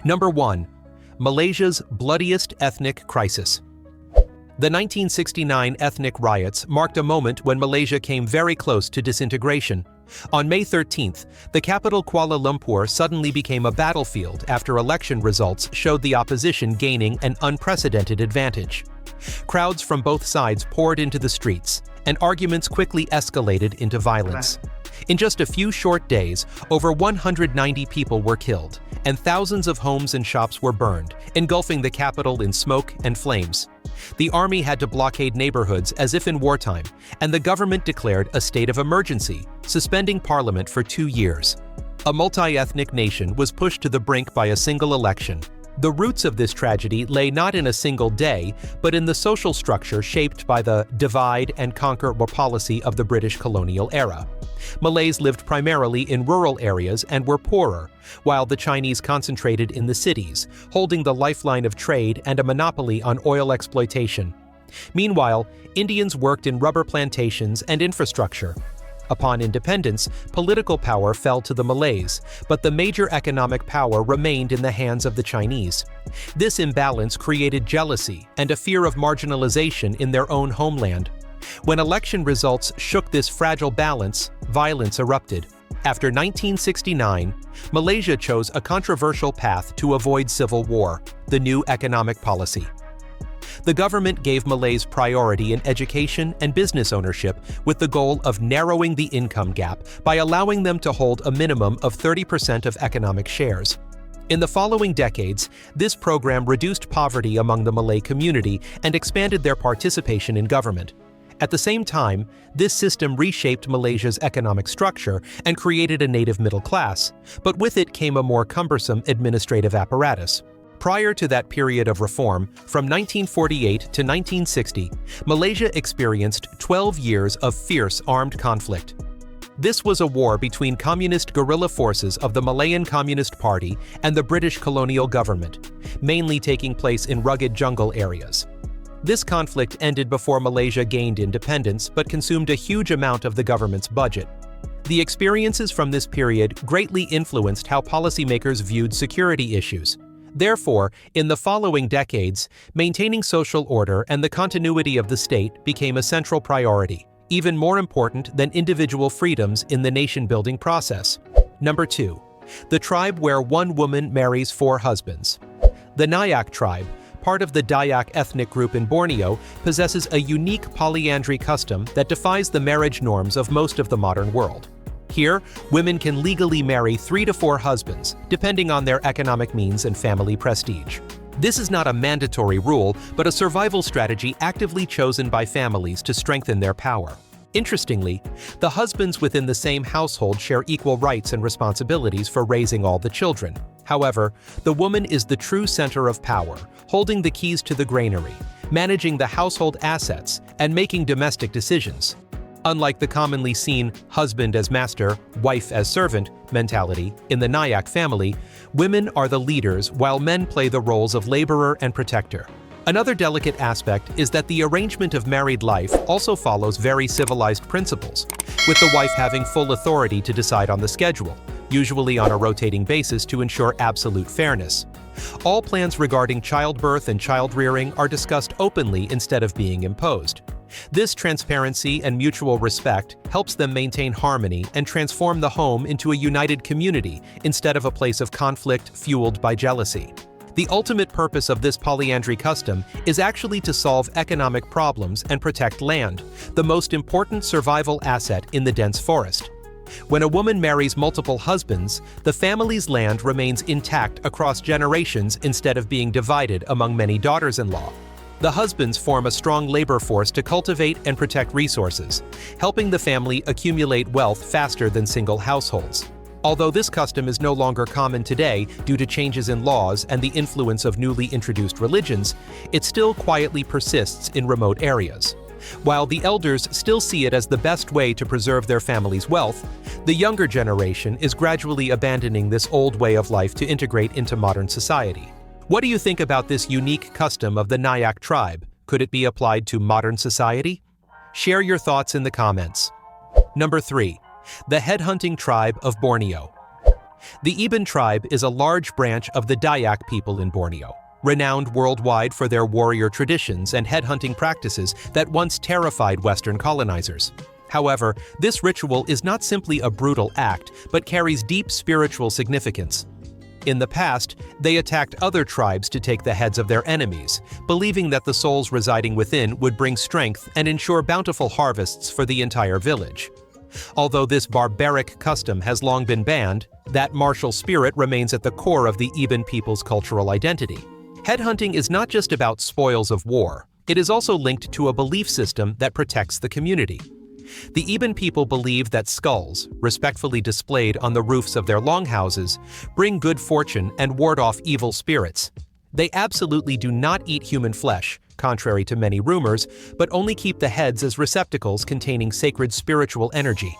Number 1. Malaysia's bloodiest ethnic crisis. The 1969 ethnic riots marked a moment when Malaysia came very close to disintegration. On May 13th, the capital Kuala Lumpur suddenly became a battlefield after election results showed the opposition gaining an unprecedented advantage. Crowds from both sides poured into the streets, and arguments quickly escalated into violence. In just a few short days, over 190 people were killed, and thousands of homes and shops were burned, engulfing the capital in smoke and flames. The army had to blockade neighborhoods as if in wartime, and the government declared a state of emergency, suspending parliament for 2 years. A multi-ethnic nation was pushed to the brink by a single election. The roots of this tragedy lay not in a single day, but in the social structure shaped by the divide and conquer policy of the British colonial era. Malays lived primarily in rural areas and were poorer, while the Chinese concentrated in the cities, holding the lifeline of trade and a monopoly on oil exploitation. Meanwhile, Indians worked in rubber plantations and infrastructure. Upon independence, political power fell to the Malays, but the major economic power remained in the hands of the Chinese. This imbalance created jealousy and a fear of marginalization in their own homeland. When election results shook this fragile balance, violence erupted. After 1969, Malaysia chose a controversial path to avoid civil war: the new economic policy. The government gave Malays priority in education and business ownership with the goal of narrowing the income gap by allowing them to hold a minimum of 30% of economic shares. In the following decades, this program reduced poverty among the Malay community and expanded their participation in government. At the same time, this system reshaped Malaysia's economic structure and created a native middle class, but with it came a more cumbersome administrative apparatus. Prior to that period of reform, from 1948 to 1960, Malaysia experienced 12 years of fierce armed conflict. This was a war between communist guerrilla forces of the Malayan Communist Party and the British colonial government, mainly taking place in rugged jungle areas. This conflict ended before Malaysia gained independence but consumed a huge amount of the government's budget. The experiences from this period greatly influenced how policymakers viewed security issues. Therefore, in the following decades, maintaining social order and the continuity of the state became a central priority, even more important than individual freedoms in the nation-building process. Number 2. The tribe where one woman marries 4 husbands. The Nyack tribe, part of the Dayak ethnic group in Borneo, possesses a unique polyandry custom that defies the marriage norms of most of the modern world. Here, women can legally marry 3 to 4 husbands, depending on their economic means and family prestige. This is not a mandatory rule, but a survival strategy actively chosen by families to strengthen their power. Interestingly, the husbands within the same household share equal rights and responsibilities for raising all the children. However, the woman is the true center of power, holding the keys to the granary, managing the household assets, and making domestic decisions. Unlike the commonly seen husband as master, wife as servant mentality in the Nyack family, women are the leaders while men play the roles of laborer and protector. Another delicate aspect is that the arrangement of married life also follows very civilized principles, with the wife having full authority to decide on the schedule, usually on a rotating basis to ensure absolute fairness. All plans regarding childbirth and child-rearing are discussed openly instead of being imposed. This transparency and mutual respect helps them maintain harmony and transform the home into a united community instead of a place of conflict fueled by jealousy. The ultimate purpose of this polyandry custom is actually to solve economic problems and protect land, the most important survival asset in the dense forest. When a woman marries multiple husbands, the family's land remains intact across generations instead of being divided among many daughters-in-law. The husbands form a strong labor force to cultivate and protect resources, helping the family accumulate wealth faster than single households. Although this custom is no longer common today due to changes in laws and the influence of newly introduced religions, it still quietly persists in remote areas. While the elders still see it as the best way to preserve their family's wealth, the younger generation is gradually abandoning this old way of life to integrate into modern society. What do you think about this unique custom of the Nyack tribe? Could it be applied to modern society? Share your thoughts in the comments. Number 3. The Headhunting tribe of Borneo. The Iban tribe is a large branch of the Dayak people in Borneo, renowned worldwide for their warrior traditions and headhunting practices that once terrified Western colonizers. However, this ritual is not simply a brutal act, but carries deep spiritual significance. In the past, they attacked other tribes to take the heads of their enemies, believing that the souls residing within would bring strength and ensure bountiful harvests for the entire village. Although this barbaric custom has long been banned, that martial spirit remains at the core of the Iban people's cultural identity. Headhunting is not just about spoils of war, it is also linked to a belief system that protects the community. The Iban people believe that skulls, respectfully displayed on the roofs of their longhouses, bring good fortune and ward off evil spirits. They absolutely do not eat human flesh, contrary to many rumors, but only keep the heads as receptacles containing sacred spiritual energy.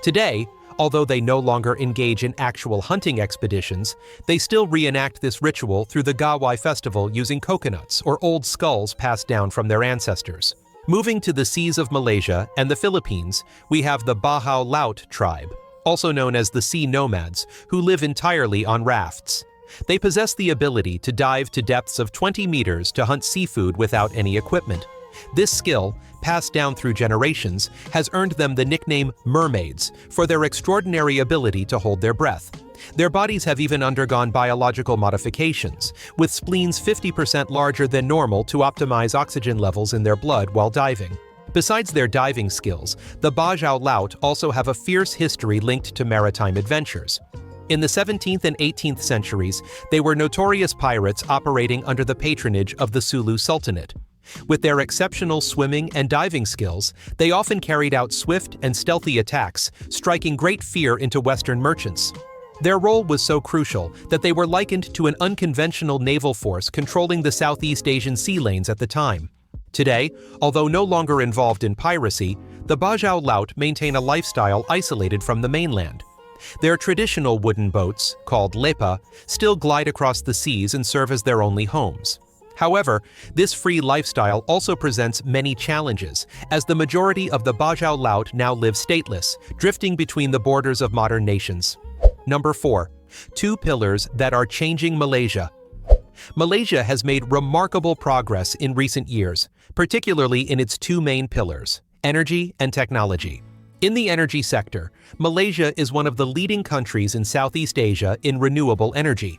Today, although they no longer engage in actual hunting expeditions, they still reenact this ritual through the Gawai festival using coconuts or old skulls passed down from their ancestors. Moving to the seas of Malaysia and the Philippines, we have the Bajau Laut tribe, also known as the sea nomads, who live entirely on rafts. They possess the ability to dive to depths of 20 meters to hunt seafood without any equipment. This skill, passed down through generations, has earned them the nickname mermaids for their extraordinary ability to hold their breath. Their bodies have even undergone biological modifications, with spleens 50% larger than normal to optimize oxygen levels in their blood while diving. Besides their diving skills, the Bajau Laut also have a fierce history linked to maritime adventures. In the 17th and 18th centuries, they were notorious pirates operating under the patronage of the Sulu Sultanate. With their exceptional swimming and diving skills, they often carried out swift and stealthy attacks, striking great fear into Western merchants. Their role was so crucial that they were likened to an unconventional naval force controlling the Southeast Asian sea lanes at the time. Today, although no longer involved in piracy, the Bajau Laut maintain a lifestyle isolated from the mainland. Their traditional wooden boats, called lepa, still glide across the seas and serve as their only homes. However, this free lifestyle also presents many challenges, as the majority of the Bajau Laut now live stateless, drifting between the borders of modern nations. Number 4. Two pillars that are changing Malaysia. Malaysia has made remarkable progress in recent years, particularly in its two main pillars, energy and technology. In the energy sector, Malaysia is one of the leading countries in Southeast Asia in renewable energy.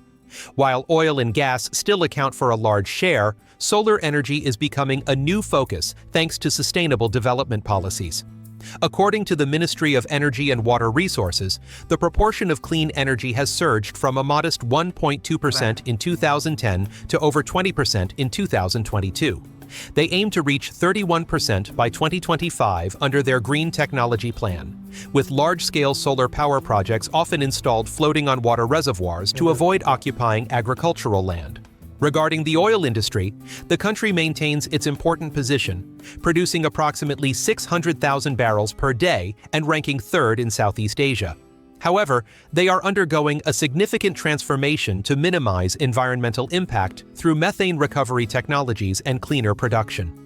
While oil and gas still account for a large share, solar energy is becoming a new focus thanks to sustainable development policies. According to the Ministry of Energy and Water Resources, the proportion of clean energy has surged from a modest 1.2% in 2010 to over 20% in 2022. They aim to reach 31% by 2025 under their Green Technology Plan, with large-scale solar power projects often installed floating on water reservoirs to avoid occupying agricultural land. Regarding the oil industry, the country maintains its important position, producing approximately 600,000 barrels per day and ranking third in Southeast Asia. However, they are undergoing a significant transformation to minimize environmental impact through methane recovery technologies and cleaner production.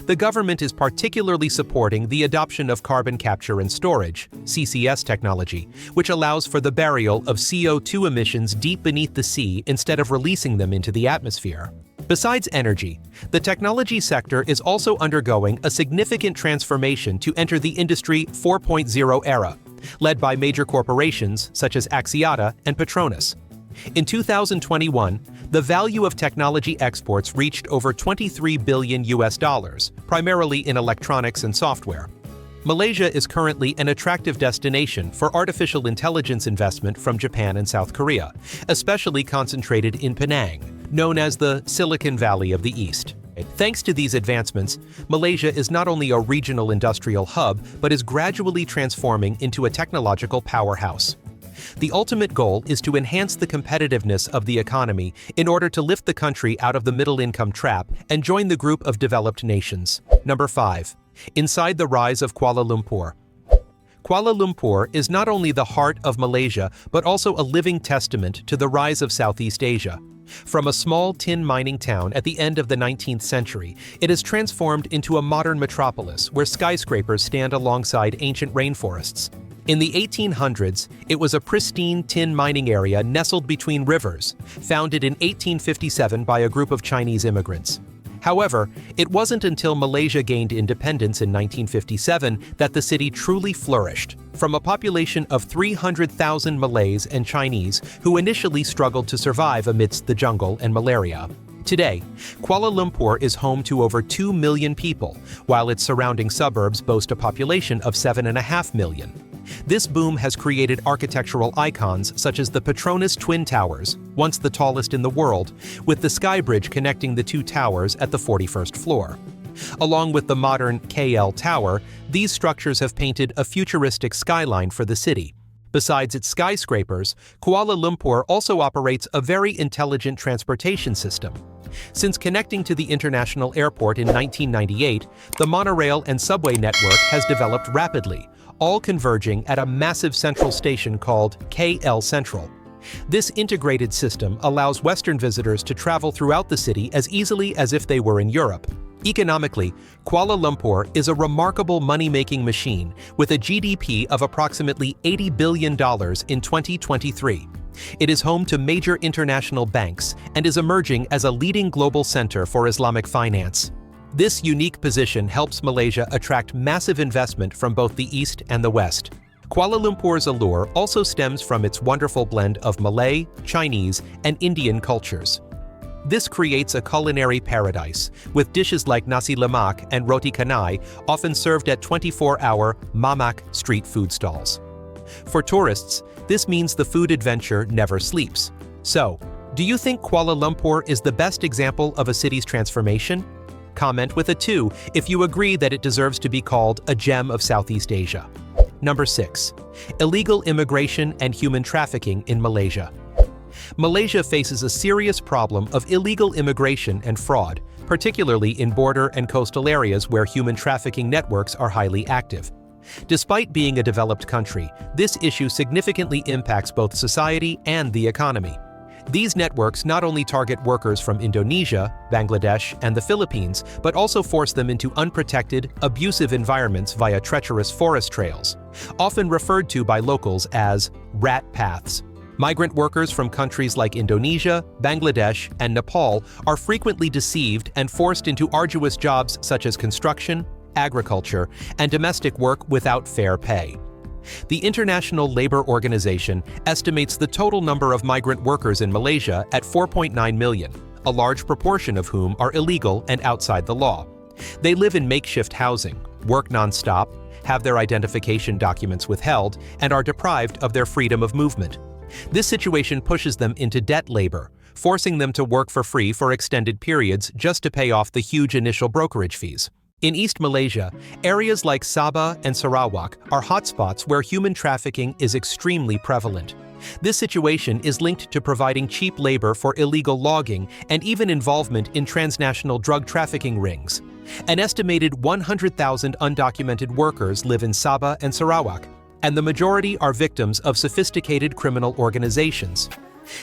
The government is particularly supporting the adoption of carbon capture and storage, CCS technology, which allows for the burial of CO2 emissions deep beneath the sea instead of releasing them into the atmosphere. Besides energy, the technology sector is also undergoing a significant transformation to enter the Industry 4.0 era, led by major corporations such as Axiata and Petronas. In 2021, the value of technology exports reached over $23 billion, primarily in electronics and software. Malaysia is currently an attractive destination for artificial intelligence investment from Japan and South Korea, especially concentrated in Penang, known as the Silicon Valley of the East. Thanks to these advancements, Malaysia is not only a regional industrial hub, but is gradually transforming into a technological powerhouse. The ultimate goal is to enhance the competitiveness of the economy in order to lift the country out of the middle-income trap and join the group of developed nations. Number 5. Inside the rise of Kuala Lumpur. Kuala Lumpur is not only the heart of Malaysia, but also a living testament to the rise of Southeast Asia. From a small tin mining town at the end of the 19th century, it has transformed into a modern metropolis where skyscrapers stand alongside ancient rainforests. In the 1800s, it was a pristine tin mining area nestled between rivers, founded in 1857 by a group of Chinese immigrants. However, it wasn't until Malaysia gained independence in 1957 that the city truly flourished. From a population of 300,000 Malays and Chinese who initially struggled to survive amidst the jungle and malaria. Today, Kuala Lumpur is home to over 2 million people, while its surrounding suburbs boast a population of 7.5 million. This boom has created architectural icons such as the Petronas Twin Towers, once the tallest in the world, with the sky bridge connecting the two towers at the 41st floor. Along with the modern KL Tower, these structures have painted a futuristic skyline for the city. Besides its skyscrapers, Kuala Lumpur also operates a very intelligent transportation system. Since connecting to the international airport in 1998, the monorail and subway network has developed rapidly, all converging at a massive central station called KL Central. This integrated system allows Western visitors to travel throughout the city as easily as if they were in Europe. Economically, Kuala Lumpur is a remarkable money-making machine with a GDP of approximately $80 billion in 2023. It is home to major international banks and is emerging as a leading global center for Islamic finance. This unique position helps Malaysia attract massive investment from both the East and the West. Kuala Lumpur's allure also stems from its wonderful blend of Malay, Chinese, and Indian cultures. This creates a culinary paradise, with dishes like nasi lemak and roti canai often served at 24-hour mamak street food stalls. For tourists, this means the food adventure never sleeps. So, do you think Kuala Lumpur is the best example of a city's transformation? Comment with a 2 if you agree that it deserves to be called a gem of Southeast Asia. Number 6. Illegal immigration and human trafficking in Malaysia. Malaysia faces a serious problem of illegal immigration and fraud, particularly in border and coastal areas where human trafficking networks are highly active. Despite being a developed country, this issue significantly impacts both society and the economy. These networks not only target workers from Indonesia, Bangladesh, and the Philippines, but also force them into unprotected, abusive environments via treacherous forest trails, often referred to by locals as rat paths. Migrant workers from countries like Indonesia, Bangladesh, and Nepal are frequently deceived and forced into arduous jobs such as construction, agriculture, and domestic work without fair pay. The International Labor Organization estimates the total number of migrant workers in Malaysia at 4.9 million, a large proportion of whom are illegal and outside the law. They live in makeshift housing, work non-stop, have their identification documents withheld, and are deprived of their freedom of movement. This situation pushes them into debt labor, forcing them to work for free for extended periods just to pay off the huge initial brokerage fees. In East Malaysia, areas like Sabah and Sarawak are hotspots where human trafficking is extremely prevalent. This situation is linked to providing cheap labor for illegal logging and even involvement in transnational drug trafficking rings. An estimated 100,000 undocumented workers live in Sabah and Sarawak, and the majority are victims of sophisticated criminal organizations.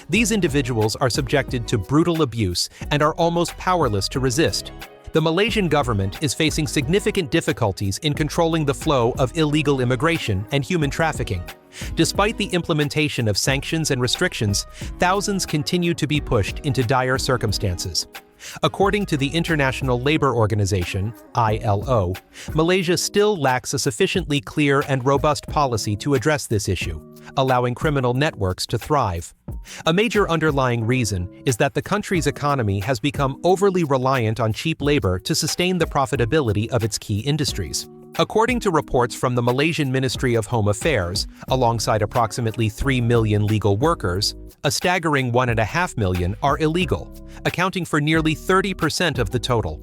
These individuals are subjected to brutal abuse and are almost powerless to resist. The Malaysian government is facing significant difficulties in controlling the flow of illegal immigration and human trafficking. Despite the implementation of sanctions and restrictions, thousands continue to be pushed into dire circumstances. According to the International Labor Organization, ILO, Malaysia still lacks a sufficiently clear and robust policy to address this issue, allowing criminal networks to thrive. A major underlying reason is that the country's economy has become overly reliant on cheap labor to sustain the profitability of its key industries. According to reports from the Malaysian Ministry of Home Affairs, alongside approximately 3 million legal workers, a staggering 1.5 million are illegal, accounting for nearly 30% of the total.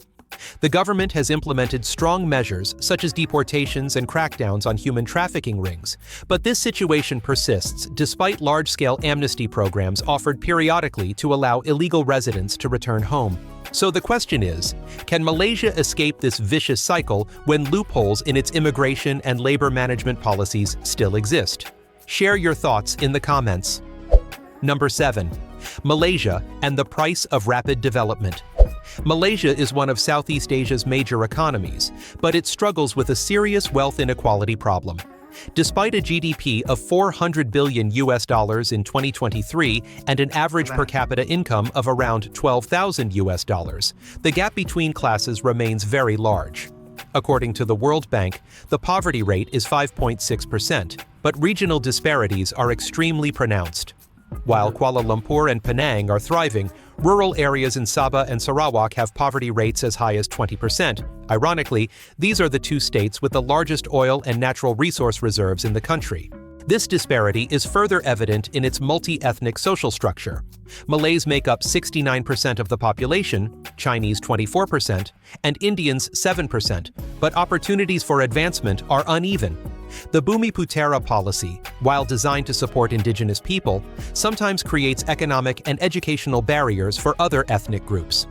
The government has implemented strong measures such as deportations and crackdowns on human trafficking rings, but this situation persists despite large-scale amnesty programs offered periodically to allow illegal residents to return home. So the question is, can Malaysia escape this vicious cycle when loopholes in its immigration and labor management policies still exist? Share your thoughts in the comments. Number 7. Malaysia and the price of rapid development. Malaysia is one of Southeast Asia's major economies, but it struggles with a serious wealth inequality problem. Despite a GDP of 400 billion US dollars in 2023 and an average per capita income of around 12,000 US dollars, the gap between classes remains very large. According to the World Bank, the poverty rate is 5.6%, but regional disparities are extremely pronounced. While Kuala Lumpur and Penang are thriving, rural areas in Sabah and Sarawak have poverty rates as high as 20%. Ironically, these are the two states with the largest oil and natural resource reserves in the country. This disparity is further evident in its multi-ethnic social structure. Malays make up 69% of the population, Chinese 24%, and Indians 7%, but opportunities for advancement are uneven. The Bumiputera policy, while designed to support indigenous people, sometimes creates economic and educational barriers for other ethnic groups.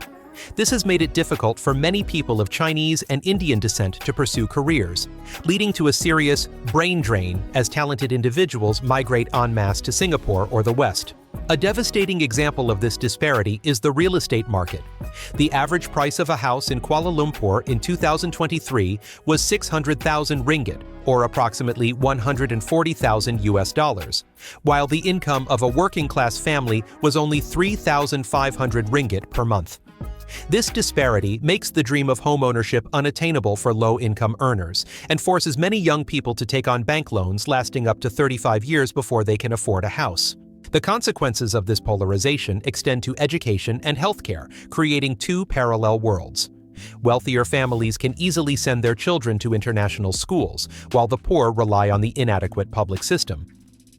This has made it difficult for many people of Chinese and Indian descent to pursue careers, leading to a serious brain drain as talented individuals migrate en masse to Singapore or the West. A devastating example of this disparity is the real estate market. The average price of a house in Kuala Lumpur in 2023 was 600,000 ringgit, or approximately 140,000 US dollars, while the income of a working-class family was only 3,500 ringgit per month. This disparity makes the dream of homeownership unattainable for low-income earners and forces many young people to take on bank loans lasting up to 35 years before they can afford a house. The consequences of this polarization extend to education and healthcare, creating two parallel worlds. Wealthier families can easily send their children to international schools, while the poor rely on the inadequate public system.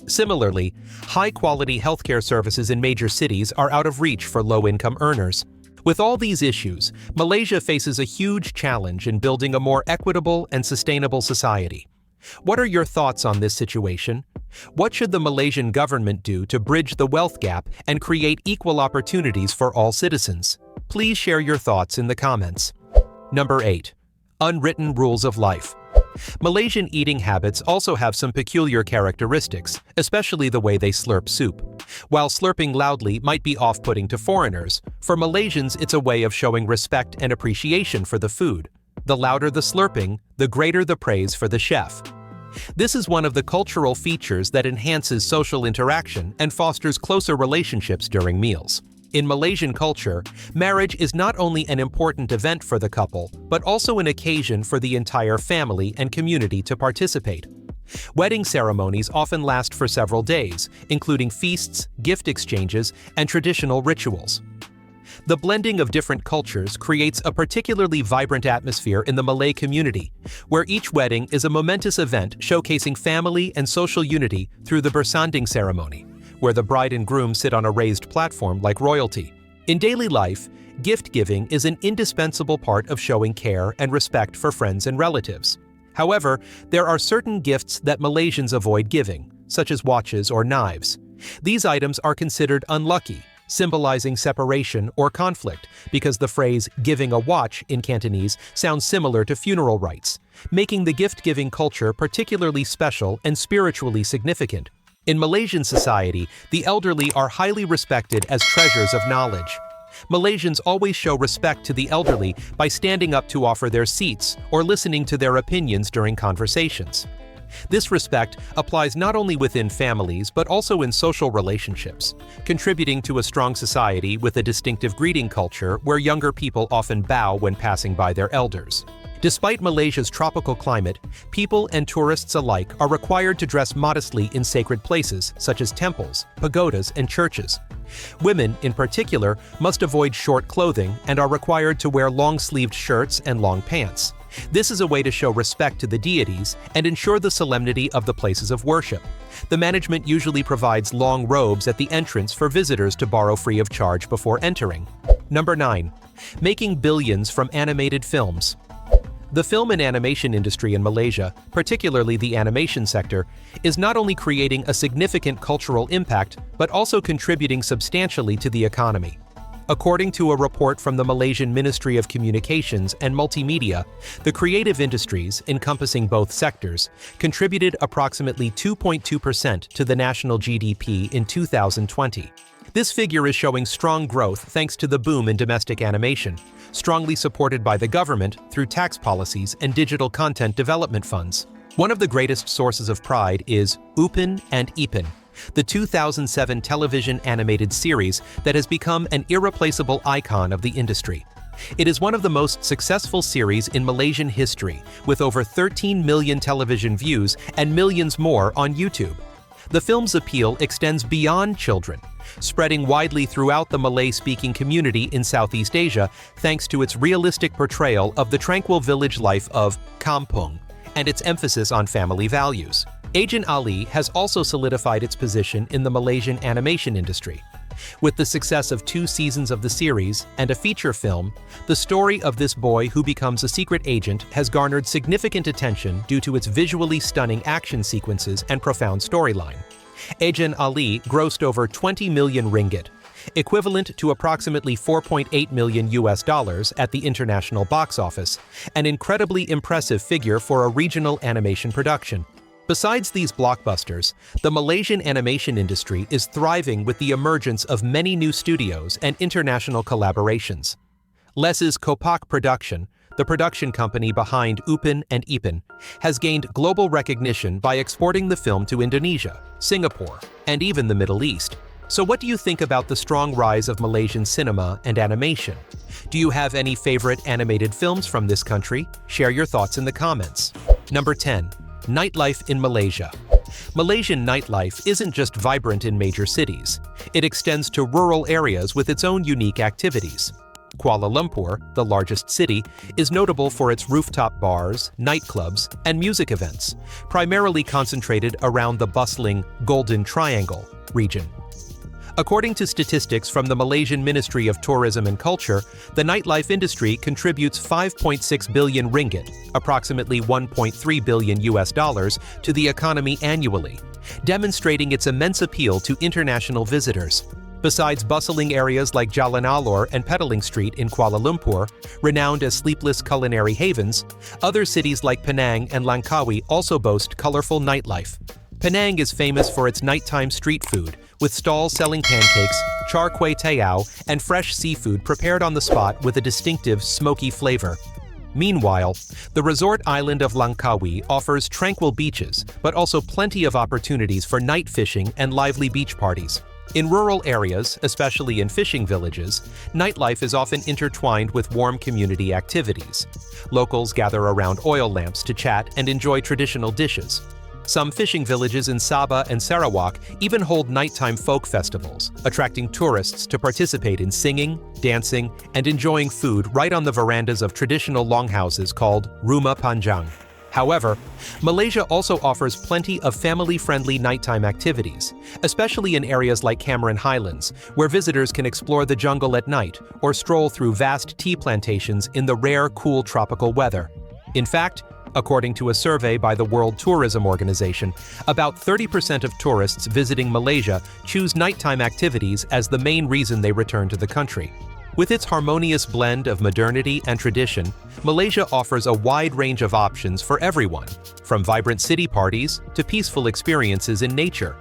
Similarly, high-quality healthcare services in major cities are out of reach for low-income earners. With all these issues, Malaysia faces a huge challenge in building a more equitable and sustainable society. What are your thoughts on this situation? What should the Malaysian government do to bridge the wealth gap and create equal opportunities for all citizens? Please share your thoughts in the comments. Number 8. Unwritten rules of life. Malaysian eating habits also have some peculiar characteristics, especially the way they slurp soup. While slurping loudly might be off-putting to foreigners, for Malaysians it's a way of showing respect and appreciation for the food. The louder the slurping, the greater the praise for the chef. This is one of the cultural features that enhances social interaction and fosters closer relationships during meals. In Malaysian culture, marriage is not only an important event for the couple, but also an occasion for the entire family and community to participate. Wedding ceremonies often last for several days, including feasts, gift exchanges, and traditional rituals. The blending of different cultures creates a particularly vibrant atmosphere in the Malay community, where each wedding is a momentous event showcasing family and social unity through the bersanding ceremony, where the bride and groom sit on a raised platform like royalty. In daily life, gift-giving is an indispensable part of showing care and respect for friends and relatives. However, there are certain gifts that Malaysians avoid giving, such as watches or knives. These items are considered unlucky, symbolizing separation or conflict, because the phrase "giving a watch" in Cantonese sounds similar to funeral rites, making the gift-giving culture particularly special and spiritually significant. In Malaysian society, the elderly are highly respected as treasures of knowledge. Malaysians always show respect to the elderly by standing up to offer their seats or listening to their opinions during conversations. This respect applies not only within families but also in social relationships, contributing to a strong society with a distinctive greeting culture where younger people often bow when passing by their elders. Despite Malaysia's tropical climate, people and tourists alike are required to dress modestly in sacred places such as temples, pagodas, and churches. Women, in particular, must avoid short clothing and are required to wear long-sleeved shirts and long pants. This is a way to show respect to the deities and ensure the solemnity of the places of worship. The management usually provides long robes at the entrance for visitors to borrow free of charge before entering. Number 9. Making billions from animated films. The film and animation industry in Malaysia, particularly the animation sector, is not only creating a significant cultural impact, but also contributing substantially to the economy. According to a report from the Malaysian Ministry of Communications and Multimedia, the creative industries, encompassing both sectors, contributed approximately 2.2% to the national GDP in 2020. This figure is showing strong growth thanks to the boom in domestic animation, strongly supported by the government through tax policies and digital content development funds. One of the greatest sources of pride is Upin and Ipin, the 2007 television animated series that has become an irreplaceable icon of the industry. It is one of the most successful series in Malaysian history, with over 13 million television views and millions more on YouTube. The film's appeal extends beyond children, spreading widely throughout the Malay-speaking community in Southeast Asia thanks to its realistic portrayal of the tranquil village life of Kampung and its emphasis on family values. Agent Ali has also solidified its position in the Malaysian animation industry. With the success of 2 seasons of the series and a feature film, the story of this boy who becomes a secret agent has garnered significant attention due to its visually stunning action sequences and profound storyline. Agent Ali grossed over 20 million ringgit, equivalent to approximately $4.8 million at the international box office, an incredibly impressive figure for a regional animation production. Besides these blockbusters, the Malaysian animation industry is thriving with the emergence of many new studios and international collaborations. Les's Kopak Production, the production company behind Upin and Ipin, has gained global recognition by exporting the film to Indonesia, Singapore, and even the Middle East. So what do you think about the strong rise of Malaysian cinema and animation? Do you have any favorite animated films from this country? Share your thoughts in the comments. Number 10. Nightlife in Malaysia. Malaysian nightlife isn't just vibrant in major cities. It extends to rural areas with its own unique activities. Kuala Lumpur, the largest city, is notable for its rooftop bars, nightclubs, and music events, primarily concentrated around the bustling Golden Triangle region. According to statistics from the Malaysian Ministry of Tourism and Culture, the nightlife industry contributes 5.6 billion ringgit, approximately $1.3 billion to the economy annually, demonstrating its immense appeal to international visitors. Besides bustling areas like Jalan Alor and Petaling Street in Kuala Lumpur, renowned as sleepless culinary havens, other cities like Penang and Langkawi also boast colorful nightlife. Penang is famous for its nighttime street food, with stalls selling pancakes, char kway teow, and fresh seafood prepared on the spot with a distinctive smoky flavor. Meanwhile, the resort island of Langkawi offers tranquil beaches, but also plenty of opportunities for night fishing and lively beach parties. In rural areas, especially in fishing villages, nightlife is often intertwined with warm community activities. Locals gather around oil lamps to chat and enjoy traditional dishes. Some fishing villages in Sabah and Sarawak even hold nighttime folk festivals, attracting tourists to participate in singing, dancing, and enjoying food right on the verandas of traditional longhouses called Rumah Panjang. However, Malaysia also offers plenty of family-friendly nighttime activities, especially in areas like Cameron Highlands, where visitors can explore the jungle at night or stroll through vast tea plantations in the rare, cool tropical weather. In fact, according to a survey by the World Tourism Organization, about 30% of tourists visiting Malaysia choose nighttime activities as the main reason they return to the country. With its harmonious blend of modernity and tradition, Malaysia offers a wide range of options for everyone, from vibrant city parties to peaceful experiences in nature.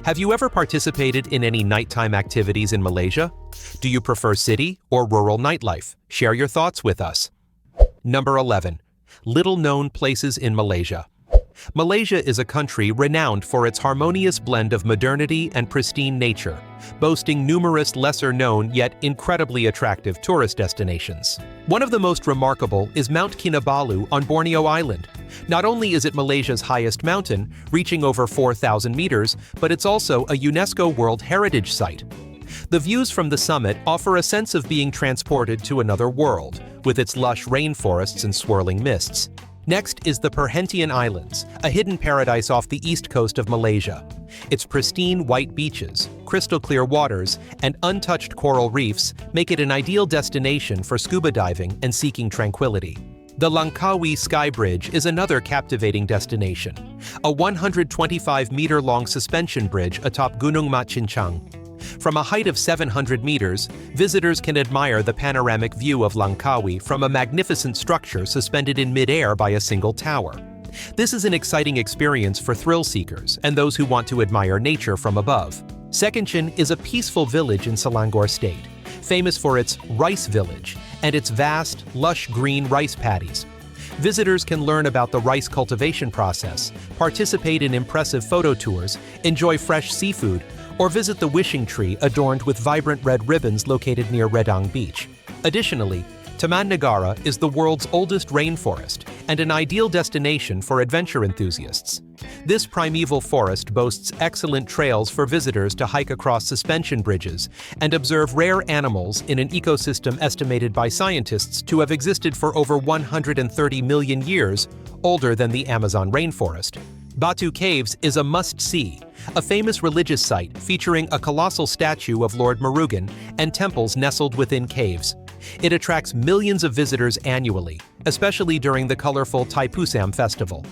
Have you ever participated in any nighttime activities in Malaysia? Do you prefer city or rural nightlife? Share your thoughts with us. Number 11. Little-known places in Malaysia. Malaysia is a country renowned for its harmonious blend of modernity and pristine nature, boasting numerous lesser-known yet incredibly attractive tourist destinations. One of the most remarkable is Mount Kinabalu on Borneo Island. Not only is it Malaysia's highest mountain, reaching over 4,000 meters, but it's also a UNESCO World Heritage Site. The views from the summit offer a sense of being transported to another world, with its lush rainforests and swirling mists. Next is the Perhentian Islands, a hidden paradise off the east coast of Malaysia. Its pristine white beaches, crystal-clear waters, and untouched coral reefs make it an ideal destination for scuba diving and seeking tranquility. The Langkawi Sky Bridge is another captivating destination, a 125-meter-long suspension bridge atop Gunung Machincang. From a height of 700 meters, visitors can admire the panoramic view of Langkawi from a magnificent structure suspended in mid-air by a single tower. This is an exciting experience for thrill seekers and those who want to admire nature from above. Sekenchin is a peaceful village in Selangor State, famous for its rice village and its vast, lush green rice paddies. Visitors can learn about the rice cultivation process, participate in impressive photo tours, enjoy fresh seafood, or visit the wishing tree adorned with vibrant red ribbons located near Redang Beach. Additionally, Taman Negara is the world's oldest rainforest and an ideal destination for adventure enthusiasts. This primeval forest boasts excellent trails for visitors to hike across suspension bridges and observe rare animals in an ecosystem estimated by scientists to have existed for over 130 million years, older than the Amazon rainforest. Batu Caves is a must-see, a famous religious site featuring a colossal statue of Lord Murugan and temples nestled within caves. It attracts millions of visitors annually, especially during the colorful Taipusam festival.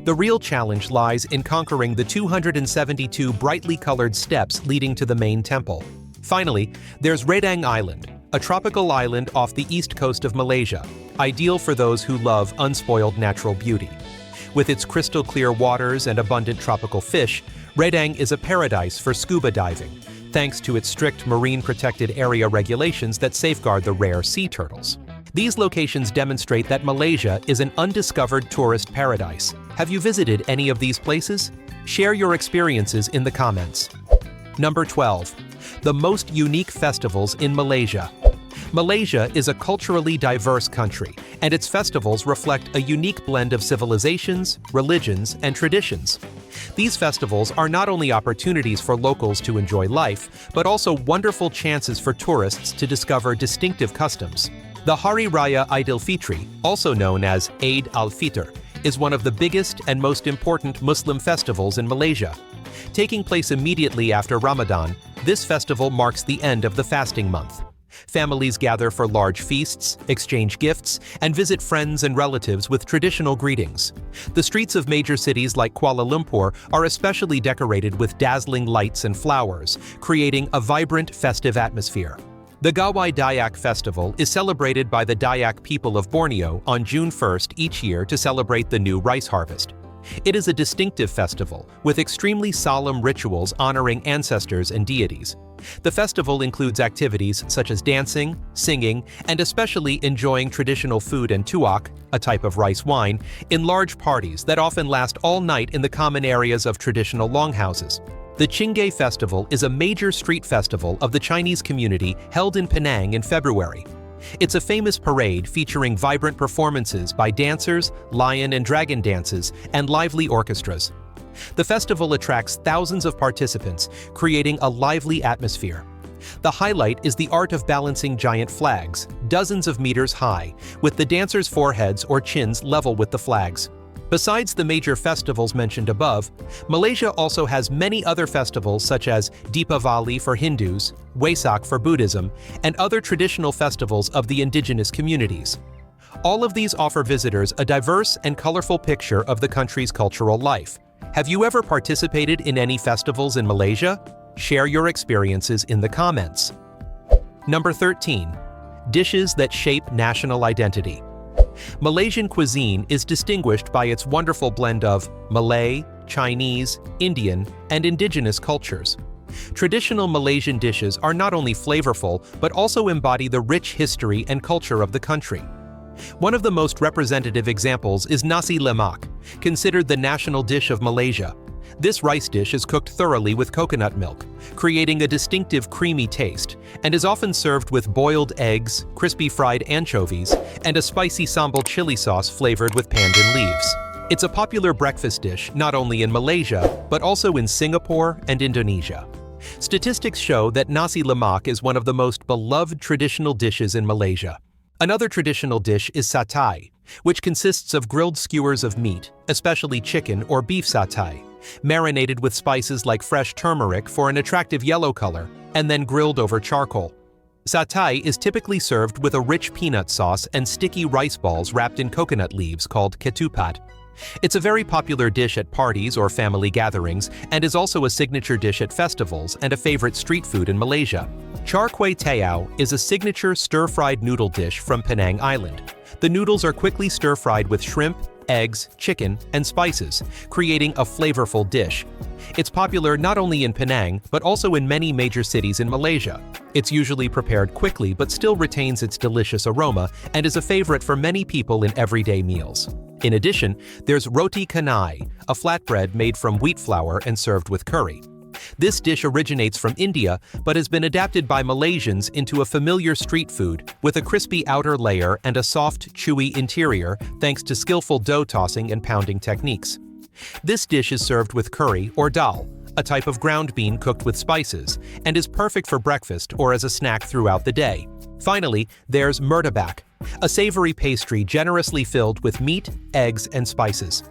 The real challenge lies in conquering the 272 brightly colored steps leading to the main temple. Finally, there's Redang Island, a tropical island off the east coast of Malaysia, ideal for those who love unspoiled natural beauty. With its crystal-clear waters and abundant tropical fish, Redang is a paradise for scuba diving, thanks to its strict marine protected area regulations that safeguard the rare sea turtles. These locations demonstrate that Malaysia is an undiscovered tourist paradise. Have you visited any of these places? Share your experiences in the comments. Number 12. The most unique festivals in Malaysia. Malaysia is a culturally diverse country, and its festivals reflect a unique blend of civilizations, religions, and traditions. These festivals are not only opportunities for locals to enjoy life, but also wonderful chances for tourists to discover distinctive customs. The Hari Raya Aidilfitri, also known as Eid al-Fitr, is one of the biggest and most important Muslim festivals in Malaysia. Taking place immediately after Ramadan, this festival marks the end of the fasting month. Families gather for large feasts, exchange gifts, and visit friends and relatives with traditional greetings. The streets of major cities like Kuala Lumpur are especially decorated with dazzling lights and flowers, creating a vibrant, festive atmosphere. The Gawai Dayak Festival is celebrated by the Dayak people of Borneo on June 1st each year to celebrate the new rice harvest. It is a distinctive festival, with extremely solemn rituals honoring ancestors and deities. The festival includes activities such as dancing, singing, and especially enjoying traditional food and tuak, a type of rice wine, in large parties that often last all night in the common areas of traditional longhouses. The Chingay Festival is a major street festival of the Chinese community held in Penang in February. It's a famous parade featuring vibrant performances by dancers, lion and dragon dances, and lively orchestras. The festival attracts thousands of participants, creating a lively atmosphere. The highlight is the art of balancing giant flags, dozens of meters high, with the dancers' foreheads or chins level with the flags. Besides the major festivals mentioned above, Malaysia also has many other festivals such as Deepavali for Hindus, Waisak for Buddhism, and other traditional festivals of the indigenous communities. All of these offer visitors a diverse and colorful picture of the country's cultural life. Have you ever participated in any festivals in Malaysia? Share your experiences in the comments. Number 13. Dishes that shape national identity. Malaysian cuisine is distinguished by its wonderful blend of Malay, Chinese, Indian, and indigenous cultures. Traditional Malaysian dishes are not only flavorful, but also embody the rich history and culture of the country. One of the most representative examples is nasi lemak, considered the national dish of Malaysia. This rice dish is cooked thoroughly with coconut milk, creating a distinctive creamy taste, and is often served with boiled eggs, crispy fried anchovies, and a spicy sambal chili sauce flavored with pandan leaves. It's a popular breakfast dish not only in Malaysia, but also in Singapore and Indonesia. Statistics show that nasi lemak is one of the most beloved traditional dishes in Malaysia. Another traditional dish is satay, which consists of grilled skewers of meat, especially chicken or beef satay, marinated with spices like fresh turmeric for an attractive yellow color, and then grilled over charcoal. Satay is typically served with a rich peanut sauce and sticky rice balls wrapped in coconut leaves called ketupat. It's a very popular dish at parties or family gatherings and is also a signature dish at festivals and a favorite street food in Malaysia. Char kway teow is a signature stir-fried noodle dish from Penang Island. The noodles are quickly stir-fried with shrimp, eggs, chicken, and spices, creating a flavorful dish. It's popular not only in Penang, but also in many major cities in Malaysia. It's usually prepared quickly but still retains its delicious aroma and is a favorite for many people in everyday meals. In addition, there's roti canai, a flatbread made from wheat flour and served with curry. This dish originates from India but has been adapted by Malaysians into a familiar street food with a crispy outer layer and a soft, chewy interior thanks to skillful dough tossing and pounding techniques. This dish is served with curry or dal, a type of ground bean cooked with spices, and is perfect for breakfast or as a snack throughout the day. Finally, there's murtabak, a savory pastry generously filled with meat, eggs, and spices.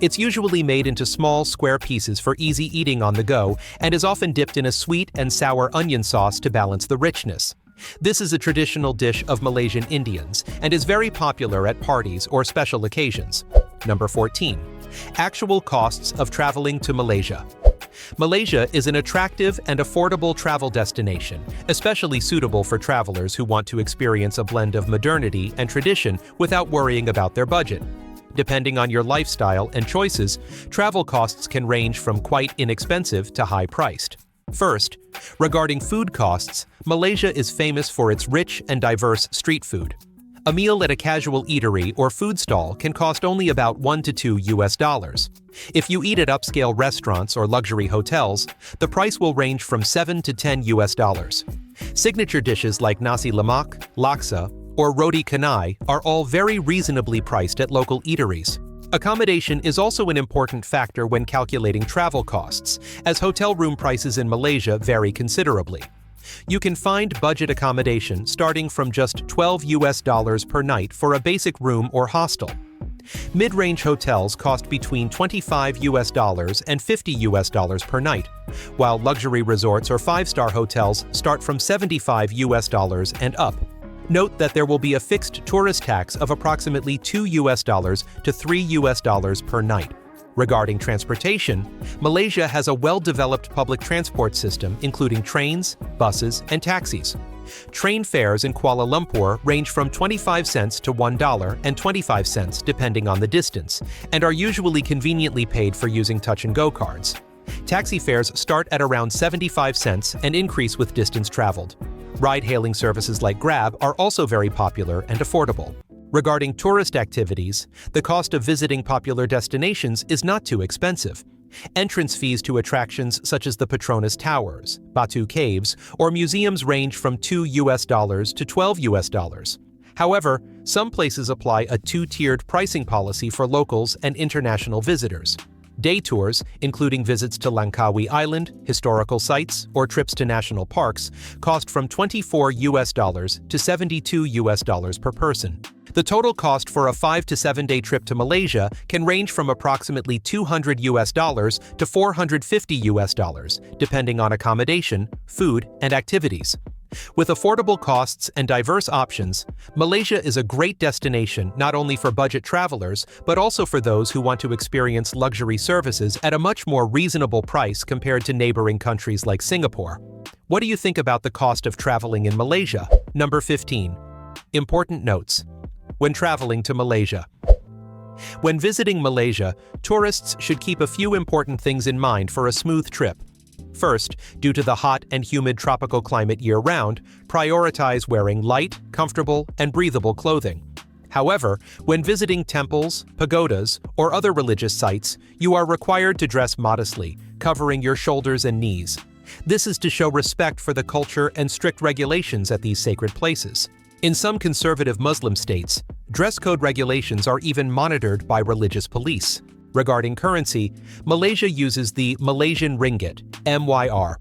It's usually made into small, square pieces for easy eating on the go and is often dipped in a sweet and sour onion sauce to balance the richness. This is a traditional dish of Malaysian Indians and is very popular at parties or special occasions. Number 14. Actual costs of traveling to Malaysia. Malaysia is an attractive and affordable travel destination, especially suitable for travelers who want to experience a blend of modernity and tradition without worrying about their budget. Depending on your lifestyle and choices, travel costs can range from quite inexpensive to high-priced. First, regarding food costs, Malaysia is famous for its rich and diverse street food. A meal at a casual eatery or food stall can cost only about $1 to $2. If you eat at upscale restaurants or luxury hotels, the price will range from $7 to $10. Signature dishes like nasi lemak, laksa, or roti canai are all very reasonably priced at local eateries. Accommodation is also an important factor when calculating travel costs, as hotel room prices in Malaysia vary considerably. You can find budget accommodation starting from just $12 per night for a basic room or hostel. Mid-range hotels cost between $25 and $50 per night, while luxury resorts or five-star hotels start from $75 and up. Note that there will be a fixed tourist tax of approximately $2 to $3 per night. Regarding transportation, Malaysia has a well-developed public transport system including trains, buses, and taxis. Train fares in Kuala Lumpur range from 25 cents to $1.25 depending on the distance, and are usually conveniently paid for using touch-and-go cards. Taxi fares start at around 75 cents and increase with distance traveled. Ride-hailing services like Grab are also very popular and affordable. Regarding tourist activities, the cost of visiting popular destinations is not too expensive. Entrance fees to attractions such as the Petronas Towers, Batu Caves, or museums range from $2 to $12. However, some places apply a two-tiered pricing policy for locals and international visitors. Day tours, including visits to Langkawi Island, historical sites, or trips to national parks, cost from $24 to $72 per person. The total cost for a 5 to 7 day trip to Malaysia can range from approximately $200 to $450, depending on accommodation, food, and activities. With affordable costs and diverse options, Malaysia is a great destination not only for budget travelers, but also for those who want to experience luxury services at a much more reasonable price compared to neighboring countries like Singapore. What do you think about the cost of traveling in Malaysia? Number 15. Important notes when traveling to Malaysia. When visiting Malaysia, tourists should keep a few important things in mind for a smooth trip. First, due to the hot and humid tropical climate year-round, prioritize wearing light, comfortable, and breathable clothing. However, when visiting temples, pagodas, or other religious sites, you are required to dress modestly, covering your shoulders and knees. This is to show respect for the culture and strict regulations at these sacred places. In some conservative Muslim states, dress code regulations are even monitored by religious police. Regarding currency, Malaysia uses the Malaysian ringgit, MYR.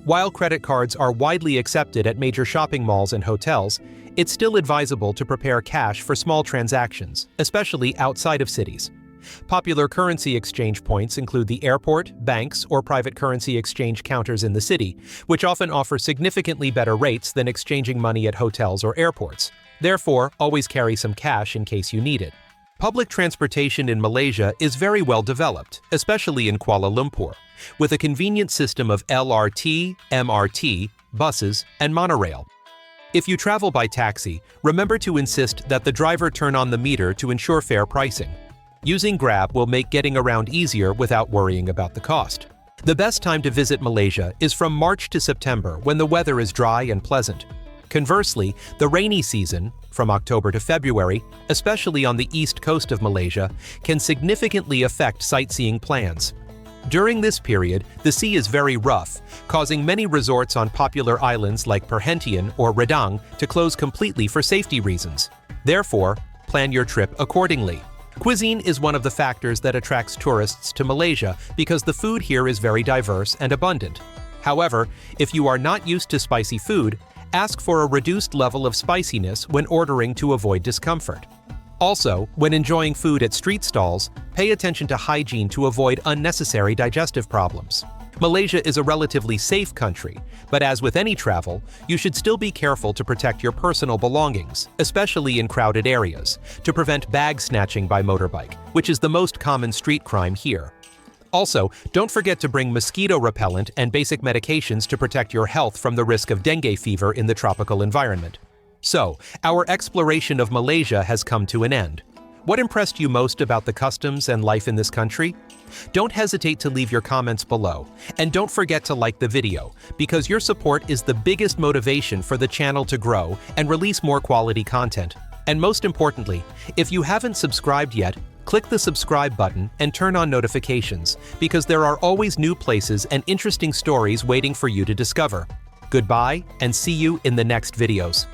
While credit cards are widely accepted at major shopping malls and hotels, it's still advisable to prepare cash for small transactions, especially outside of cities. Popular currency exchange points include the airport, banks, or private currency exchange counters in the city, which often offer significantly better rates than exchanging money at hotels or airports. Therefore, always carry some cash in case you need it. Public transportation in Malaysia is very well developed, especially in Kuala Lumpur, with a convenient system of LRT, MRT, buses, and monorail. If you travel by taxi, remember to insist that the driver turn on the meter to ensure fair pricing. Using Grab will make getting around easier without worrying about the cost. The best time to visit Malaysia is from March to September when the weather is dry and pleasant. Conversely, the rainy season, from October to February, especially on the east coast of Malaysia, can significantly affect sightseeing plans. During this period, the sea is very rough, causing many resorts on popular islands like Perhentian or Redang to close completely for safety reasons. Therefore, plan your trip accordingly. Cuisine is one of the factors that attracts tourists to Malaysia because the food here is very diverse and abundant. However, if you are not used to spicy food, ask for a reduced level of spiciness when ordering to avoid discomfort. Also, when enjoying food at street stalls, pay attention to hygiene to avoid unnecessary digestive problems. Malaysia is a relatively safe country, but as with any travel, you should still be careful to protect your personal belongings, especially in crowded areas, to prevent bag snatching by motorbike, which is the most common street crime here. Also, don't forget to bring mosquito repellent and basic medications to protect your health from the risk of dengue fever in the tropical environment. So, our exploration of Malaysia has come to an end. What impressed you most about the customs and life in this country? Don't hesitate to leave your comments below, and don't forget to like the video, because your support is the biggest motivation for the channel to grow and release more quality content. And most importantly, if you haven't subscribed yet, click the subscribe button and turn on notifications, because there are always new places and interesting stories waiting for you to discover. Goodbye, and see you in the next videos.